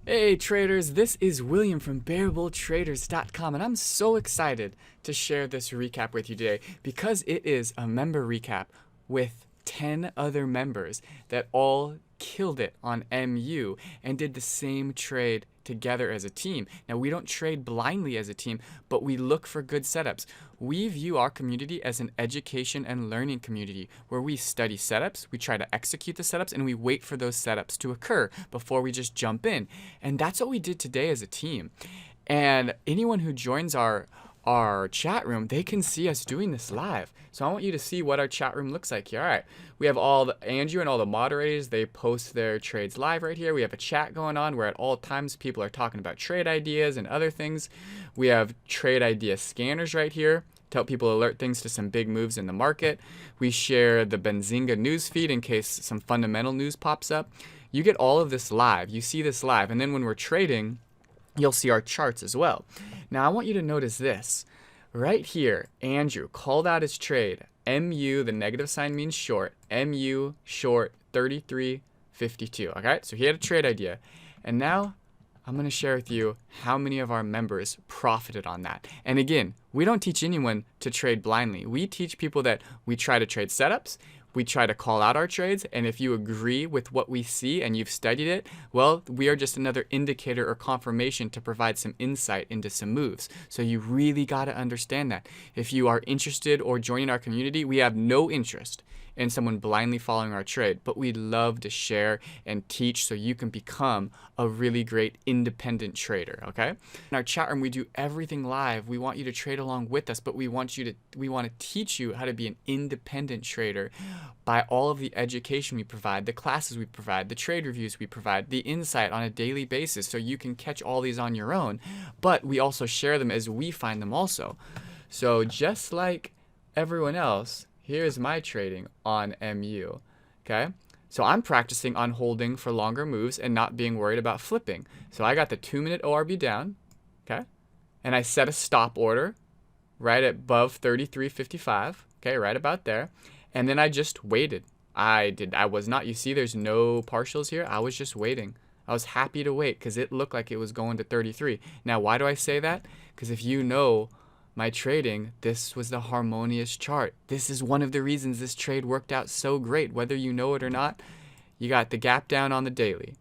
Hey traders, this is William from BearBullTraders.com, and I'm so excited to share this recap with you today because it is a member recap with 10 other members that all killed it on MU and did the same trade together as a team. Now, we don't trade blindly as a team, but we look for good setups. We view our community as an education and learning community where we study setups, we try to execute the setups, and we wait for those setups to occur before we just jump in. And that's what we did today as a team. And anyone who joins our chat room, they can see us doing this live. So I want you to see what our chat room looks like here. All right, we have Andrew and all the moderators. They post their trades live right here. We have a chat going on where at all times people are talking about trade ideas and other things. We have trade idea scanners right here to help people alert things to some big moves in the market. We share the Benzinga news feed in case some fundamental news pops up. You get all of this live. You see this live. And then when we're trading, you'll see our charts as well. Now, I want you to notice this. Right here, Andrew called out his trade. MU, the negative sign means short. MU short 33.52. Okay, so he had a trade idea. And now I'm going to share with you how many of our members profited on that. And again, we don't teach anyone to trade blindly. We teach people that we try to trade setups. We try to call out our trades, and if you agree with what we see and you've studied it, well, we are just another indicator or confirmation to provide some insight into some moves. So you really got to understand that. If you are interested or joining our community, we have no interest in someone blindly following our trade, but we love to share and teach so you can become a really great independent trader, okay? In our chat room, we do everything live. We want you to trade along with us, but we want to teach you how to be an independent trader by all of the education we provide, the classes we provide, the trade reviews we provide, the insight on a daily basis so you can catch all these on your own, but we also share them as we find them also. So just like everyone else, here's my trading on MU, okay? So I'm practicing on holding for longer moves and not being worried about flipping. So I got the 2-minute ORB down, okay? And I set a stop order right above 33.55, okay, right about there. And then I just waited. I was not, you see there's no partials here. I was just waiting. I was happy to wait because it looked like it was going to 33. Now, why do I say that? Because if you know my trading, this was the harmonious chart. This is one of the reasons this trade worked out so great, whether you know it or not. You got the gap down on the daily.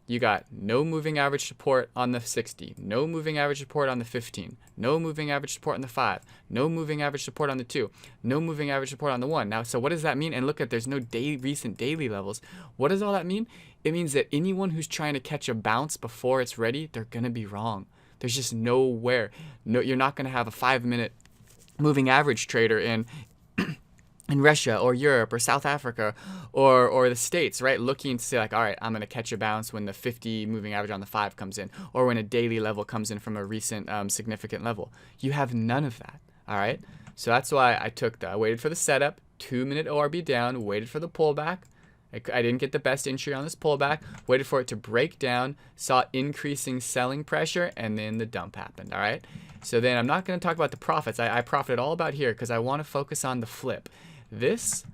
You got no moving average support on the 60, no moving average support on the 15, no moving average support on the 5, no moving average support on the 2, no moving average support on the 1. Now, so what does that mean? And look at, there's no recent daily levels. What does all that mean? It means that anyone who's trying to catch a bounce before it's ready, they're going to be wrong. There's just nowhere. No, you're not going to have a 5-minute moving average trader in Russia or Europe or South Africa or the States, right? Looking to say like, all right, I'm going to catch a bounce when the 50 moving average on the 5 comes in or when a daily level comes in from a recent significant level. You have none of that, all right? So that's why I waited for the setup, 2-minute ORB down, waited for the pullback. I didn't get the best entry on this pullback, waited for it to break down, saw increasing selling pressure, and then the dump happened, all right? So then I'm not going to talk about the profits. I profited all about here because I want to focus on the flip. This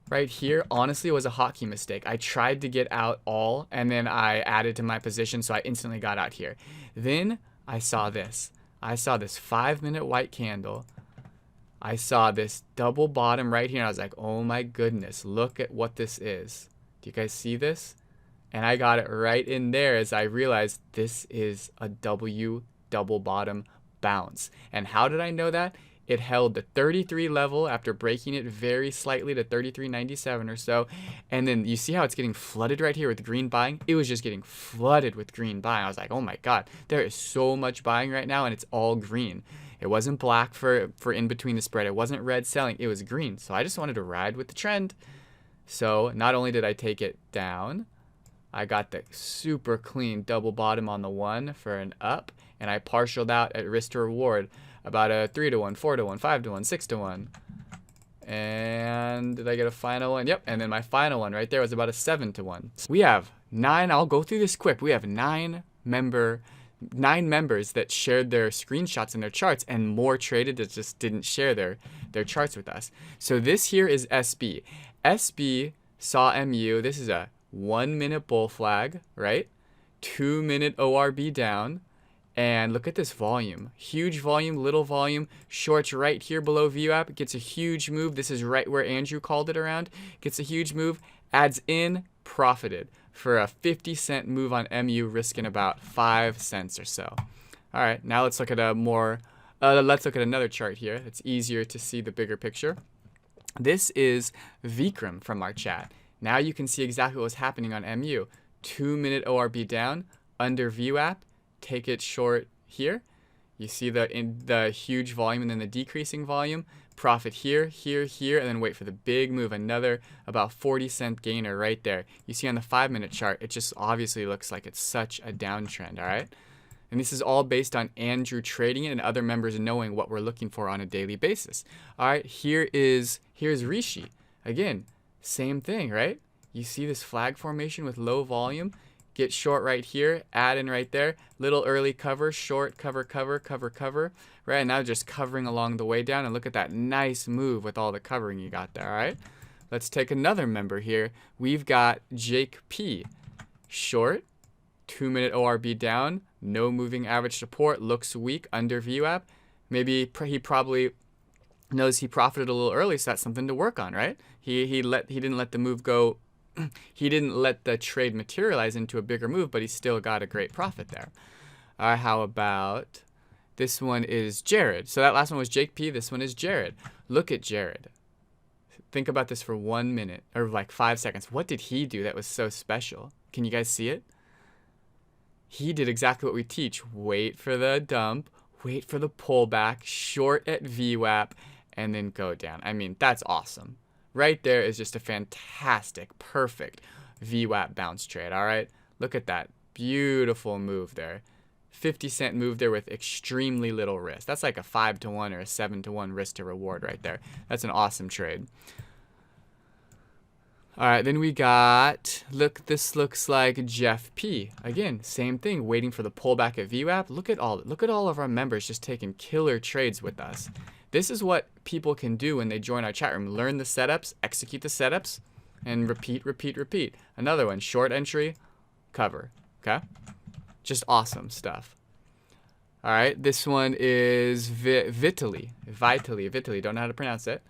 right here, honestly, was a hotkey mistake. I tried to get out all, and then I added to my position, so I instantly got out here. Then I saw this. I saw this 5-minute white candle. I saw this double bottom right here, and I was like, oh my goodness, look at what this is. Do you guys see this? And I got it right in there as I realized this is a W double bottom bounce. And how did I know that? It held the 33 level after breaking it very slightly to 33.97 or so. And then you see how it's getting flooded right here with green buying? It was just getting flooded with green buying. I was like, oh my God, there is so much buying right now, and it's all green. It wasn't black for in between the spread. It wasn't red selling. It was green. So I just wanted to ride with the trend. So not only did I take it down, I got the super clean double bottom on the 1 for an up, and I partialed out at risk to reward about a 3-to-1, 4-to-1, 5-to-1, 6-to-1. And did I get a final one? Yep. And then my final one right there was about a 7-to-1. We have 9. I'll go through this quick. We have 9 members that shared their screenshots and their charts, and more traded that just didn't share their charts with us. So this here is SB. SB saw MU. This is a 1-minute bull flag, right? 2-minute ORB down. And look at this volume. Huge volume, little volume. Shorts right here below VWAP. Gets a huge move. This is right where Andrew called it around. Gets a huge move. Adds in, profited for a 50-cent move on MU, risking about 5 cents or so. All right, now let's look at let's look at another chart here. It's easier to see the bigger picture. This is Vikram from our chat. Now you can see exactly what's happening on MU. 2-minute ORB down, under VWAP. Take it short here. You see the huge volume and then the decreasing volume. Profit here, here, here, and then wait for the big move. Another about 40-cent gainer right there. You see on the 5-minute chart, it just obviously looks like it's such a downtrend, all right? And this is all based on Andrew trading it and other members knowing what we're looking for on a daily basis. All right, here's Rishi. Again, same thing, right? You see this flag formation with low volume. Get short right here, add in right there, little early cover, short, cover, cover, cover, cover, right? And now just covering along the way down, and look at that nice move with all the covering you got there, all right? Let's take another member here. We've got Jake P. Short, 2-minute ORB down, no moving average support, looks weak, under VWAP. Maybe he probably knows he profited a little early, so that's something to work on, right? He didn't let the move go. He didn't let the trade materialize into a bigger move, but he still got a great profit there. How about this one is Jared. So that last one was Jake P. This one is Jared. Look at Jared. Think about this for 1 minute or like 5 seconds. What did he do that was so special? Can you guys see it? He did exactly what we teach. Wait for the dump, wait for the pullback, short at VWAP, and then go down. I mean, that's awesome. Right there is just a fantastic, perfect VWAP bounce trade, all right? Look at that beautiful move there. 50-cent move there with extremely little risk. That's like a 5-to-1 or a 7-to-1 risk to reward right there. That's an awesome trade. All right, then we got, this looks like Jeff P. Again, same thing, waiting for the pullback at VWAP. Look at all of our members just taking killer trades with us. This is what people can do when they join our chat room. Learn the setups, execute the setups, and repeat, repeat, repeat. Another one, short entry, cover, okay? Just awesome stuff. All right, this one is Vitaly, don't know how to pronounce it.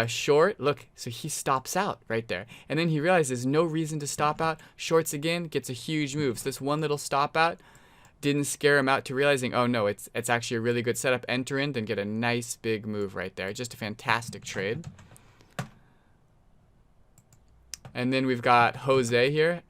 Short, look, so he stops out right there. And then he realizes there's no reason to stop out. Shorts again, gets a huge move. So this one little stop out didn't scare him out to realizing, oh no, it's actually a really good setup. Enter in, then get a nice big move right there. Just a fantastic trade. And then we've got Jose here,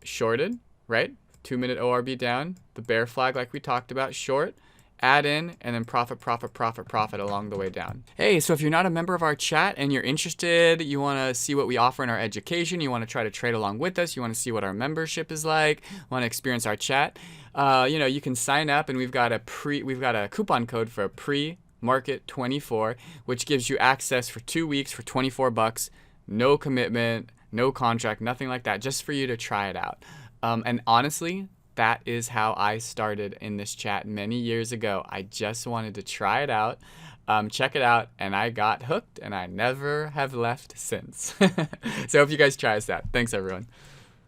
shorted, right? 2-minute ORB down, the bear flag like we talked about, short. Add in, and then profit, profit, profit, profit along the way down. Hey, so if you're not a member of our chat and you're interested, you want to see what we offer in our education, you want to try to trade along with us, you want to see what our membership is like, want to experience our chat, you can sign up, and we've got a coupon code for pre-market 24, which gives you access for 2 weeks for 24 bucks, no commitment, no contract, nothing like that, just for you to try it out. And honestly, that is how I started in this chat many years ago. I just wanted to try it out, check it out, and I got hooked, and I never have left since. So I hope you guys try us out. Thanks, everyone.